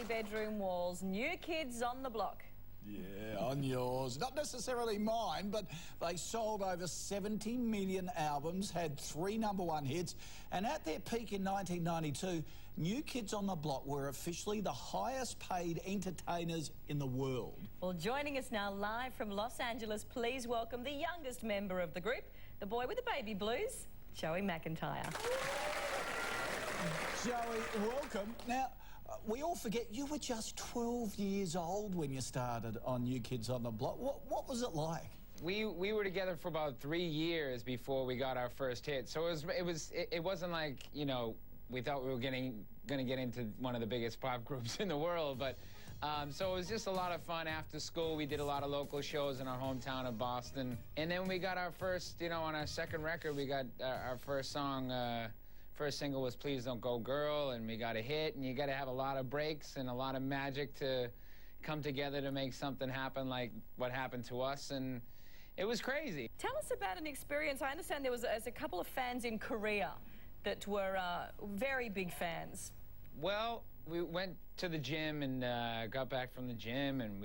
bedroom walls. New Kids on the Block. Yeah, on yours. Not necessarily mine, but they sold over 70 million albums, had 3 #1 hits, and at their peak in 1992, New Kids on the Block were officially the highest paid entertainers in the world. Well, joining us now live from Los Angeles, please welcome the youngest member of the group, the boy with the baby blues, Joey McIntyre. Joey, welcome. Now, we all forget you were just 12 years old when you started on New Kids on the Block. What was it like? We were together for about 3 years before we got our first hit. So it wasn't like, you know, we thought we were going to get into one of the biggest pop groups in the world. But so it was just a lot of fun. After school, we did a lot of local shows in our hometown of Boston. And then we got our first, you know, on our second record, we got our first song. First single was Please Don't Go Girl, and we got a hit, and you got to have a lot of breaks and a lot of magic to come together to make something happen like what happened to us, and it was crazy. Tell us about an experience. I understand there was a couple of fans in Korea that were very big fans. Well, we went to the gym and got back from the gym, and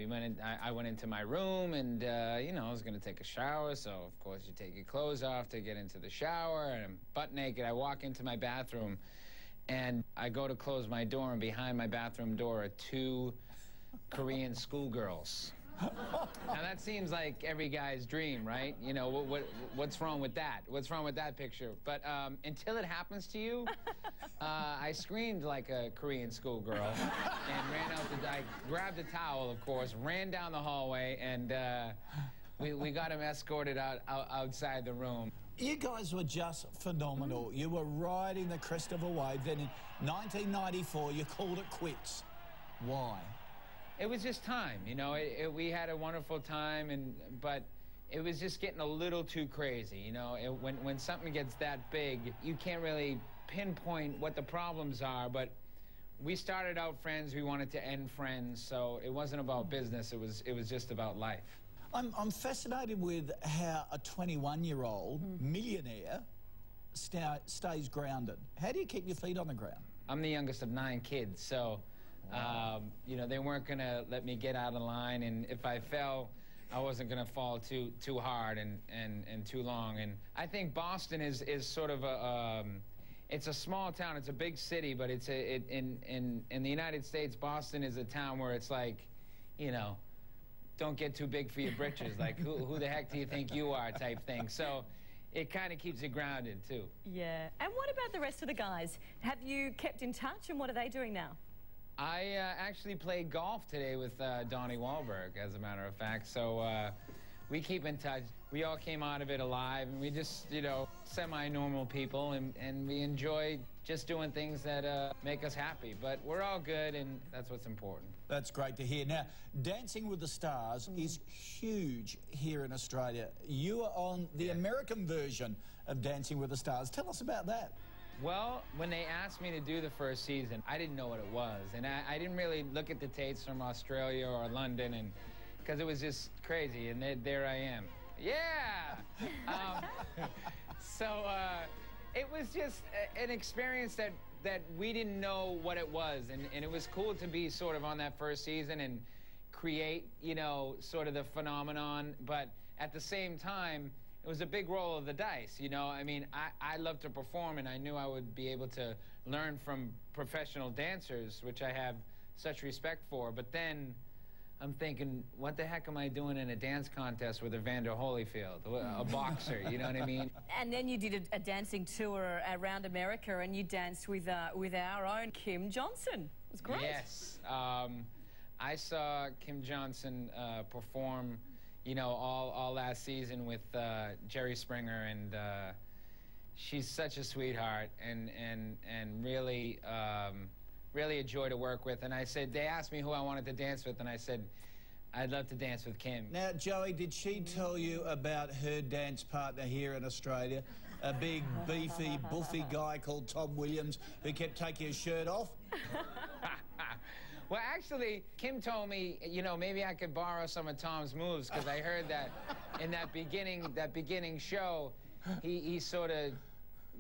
I went into my room, and you know, I was going to take a shower, so of course you take your clothes off to get into the shower, and I'm butt naked. I walk into my bathroom, and I go to close my door, and behind my bathroom door are 2 Korean schoolgirls. Now that seems like every guy's dream, right? You know, what's wrong with that? What's wrong with that picture? But until it happens to you, I screamed like a Korean schoolgirl and ran out I grabbed a towel, of course, ran down the hallway, and we got him escorted outside the room. You guys were just phenomenal. You were riding the crest of a wave. Then in 1994, you called it quits. Why? It was just time, you know. We had a wonderful time, but it was just getting a little too crazy, you know. When something gets that big, you can't really pinpoint what the problems are. But we started out friends. We wanted to end friends, so it wasn't about business. It was just about life. I'm fascinated with how a 21-year-old millionaire stays grounded. How do you keep your feet on the ground? I'm the youngest of 9 kids, so. You know, they weren't going to let me get out of line, and if I fell, I wasn't going to fall too hard and too long. And I think Boston is sort of it's a small town. It's a big city, but in the United States, Boston is a town where it's like, you know, don't get too big for your britches. Like, who the heck do you think you are type thing. So it kind of keeps you grounded, too. Yeah. And what about the rest of the guys? Have you kept in touch, and what are they doing now? I actually played golf today with Donnie Wahlberg, as a matter of fact. So we keep in touch. We all came out of it alive, and we just, you know, semi-normal people, and we enjoy just doing things that make us happy. But we're all good, and that's what's important. That's great to hear. Now, Dancing with the Stars is huge here in Australia. You are on the American version of Dancing with the Stars. Tell us about that. Well, when they asked me to do the first season, I didn't know what it was. And I didn't really look at the tapes from Australia or London, and because it was just crazy. And there I am. Yeah! So it was just an experience that we didn't know what it was. And it was cool to be sort of on that first season and create, you know, sort of the phenomenon. But at the same time, it was a big roll of the dice, you know. I mean, I love to perform, and I knew I would be able to learn from professional dancers, which I have such respect for. But then I'm thinking, what the heck am I doing in a dance contest with Evander Holyfield, a boxer, you know what I mean? And then you did a dancing tour around America, and you danced with our own Kim Johnson. It was great. Yes. I saw Kim Johnson perform, you know, all last season with Jerry Springer, and she's such a sweetheart and really really a joy to work with. And I said, they asked me who I wanted to dance with, and I said, I'd love to dance with Kim. Now, Joey, did she tell you about her dance partner here in Australia? A big, beefy, buffy guy called Tom Williams who kept taking his shirt off? Well, actually, Kim told me, you know, maybe I could borrow some of Tom's moves, because I heard that in that beginning show, he sort of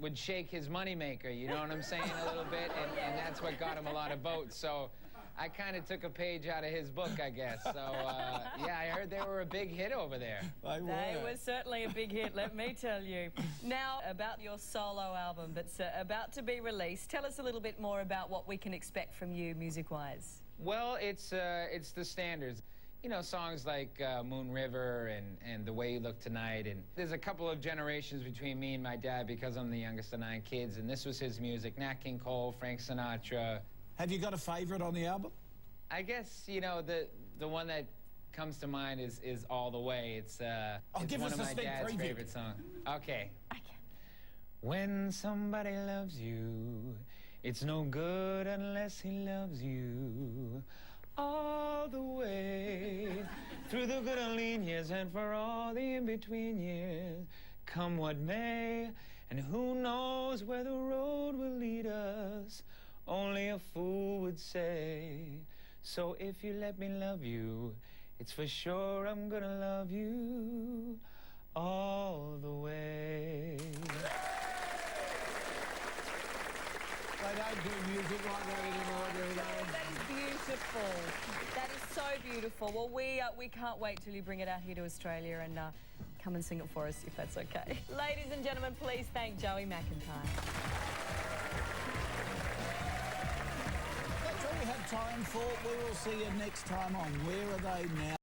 would shake his moneymaker, you know what I'm saying, a little bit, and that's what got him a lot of votes. So I kind of took a page out of his book, I guess. So, yeah, I heard they were a big hit over there. They were certainly a big hit, let me tell you. Now, about your solo album that's about to be released, tell us a little bit more about what we can expect from you music-wise. Well, it's the standards. You know, songs like Moon River and The Way You Look Tonight. And there's a couple of generations between me and my dad because I'm the youngest of 9 kids, and this was his music. Nat King Cole, Frank Sinatra. Have you got a favourite on the album? I guess, you know, the one that comes to mind is All the Way. It's one of my dad's favorite songs. Okay. When somebody loves you, it's no good unless he loves you. All the way, through the good and lean years and for all the in-between years, come what may, and who knows where the road will lead us, only a fool would say. So if you let me love you, it's for sure I'm gonna love you all the way. They don't do music like that anymore, do they? That is beautiful. That is so beautiful. Well, we can't wait till you bring it out here to Australia and come and sing it for us, if that's okay. Ladies and gentlemen, please thank Joey McIntyre. That's all we have time for. We will see you next time on Where Are They Now?